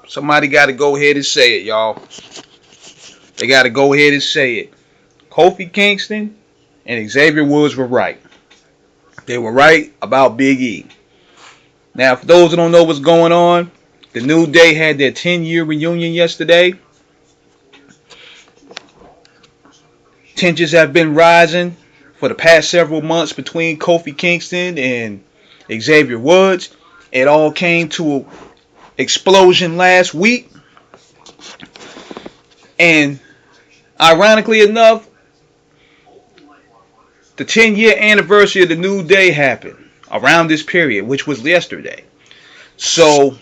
Somebody got to go ahead and say it, y'all. They got to go ahead and say it. Kofi Kingston and Xavier Woods were right. They were right about Big E. Now, for those who don't know what's going on, the New Day had their 10-year reunion yesterday. Tensions have been rising for the past several months between Kofi Kingston and Xavier Woods. It all came to an explosion last week. And ironically enough, the 10-year anniversary of the New Day happened around this period, which was yesterday. So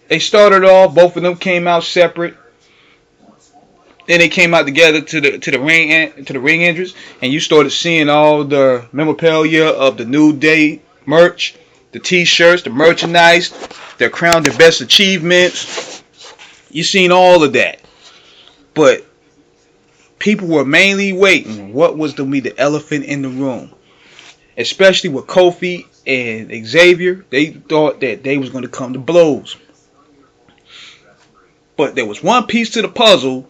they started off, both of them came out separate. Then they came out together to the ring entrance, and you started seeing all the memorabilia of the New Day merch, the T-shirts, the merchandise, their crowned their best achievements. You seen all of that, but people were mainly waiting. What was to be the elephant in the room, especially with Kofi and Xavier? They thought that they was going to come to blows, but there was one piece to the puzzle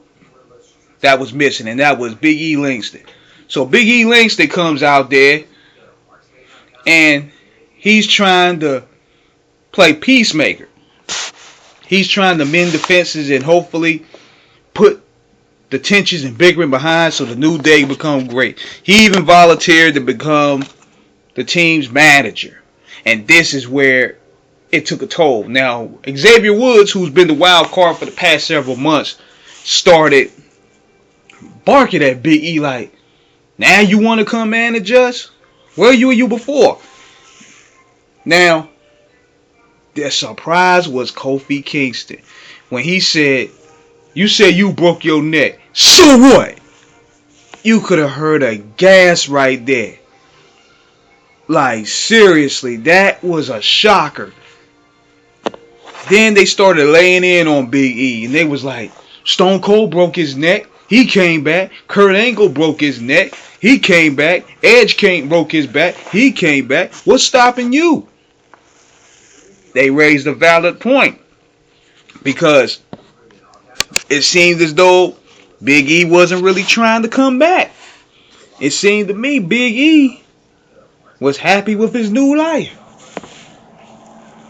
that was missing, and that was Big E Langston. So Big E Langston comes out there, and he's trying to play peacemaker. He's trying to mend the fences and hopefully put the tensions and bickering behind so the New Day become great. He even volunteered to become the team's manager. And this is where it took a toll. Now, Xavier Woods, who's been the wild card for the past several months, started barking at Big E like, now you want to come manage us? Where were you before? Now, the surprise was Kofi Kingston. When he said, you said you broke your neck. So what? You could have heard a gasp right there. Like, seriously, that was a shocker. Then they started laying in on Big E, and they was like, Stone Cold broke his neck. He came back. Kurt Angle broke his neck. He came back. Edge broke his back. He came back. What's stopping you? They raised a valid point, because it seemed as though Big E wasn't really trying to come back. It seemed to me Big E was happy with his new life.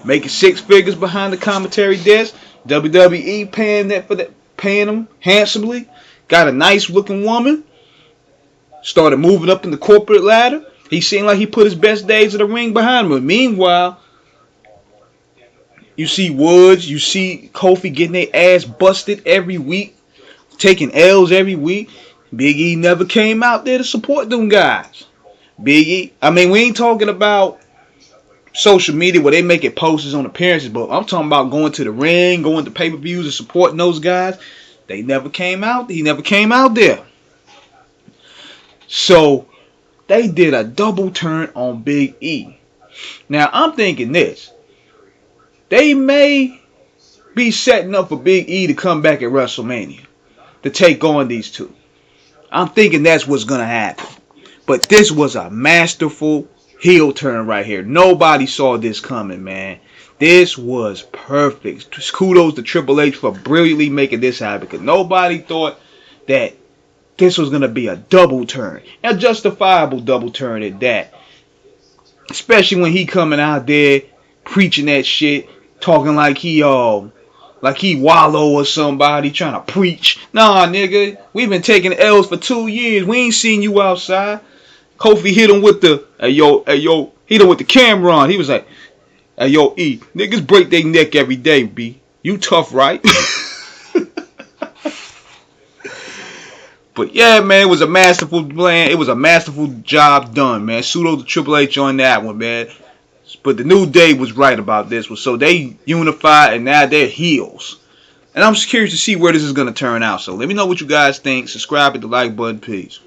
Making six figures behind the commentary desk. WWE paying him handsomely. Got a nice looking woman. Started moving up in the corporate ladder. He seemed like he put his best days in the ring behind him. Meanwhile, you see Woods, you see Kofi getting their ass busted every week, taking L's every week. Big E never came out there to support them guys. Big E, I mean, we ain't talking about social media where they make it posters on appearances, but I'm talking about going to the ring, going to pay-per-views and supporting those guys. They never came out. He never came out there. So they did a double turn on Big E. Now I'm thinking this. They may be setting up for Big E to come back at WrestleMania to take on these two. I'm thinking that's what's going to happen. But this was a masterful heel turn right here. Nobody saw this coming, man. This was perfect. Kudos to Triple H for brilliantly making this happen, because nobody thought that this was going to be a double turn. A justifiable double turn at that. Especially when he coming out there preaching that shit, talking like he Wallow or somebody trying to preach. Nah, nigga, we've been taking L's for 2 years. We ain't seen you outside. Kofi hit him with the hit him with the camera on. He was like, hey, yo, E, niggas break their neck every day, B. You tough, right? But yeah, man, it was a masterful plan. It was a masterful job done, man. Pseudo to Triple H on that one, man. But the New Day was right about this one. So they unified, and now they're heels. And I'm just curious to see where this is going to turn out. So let me know what you guys think. Subscribe, hit the like button. Peace.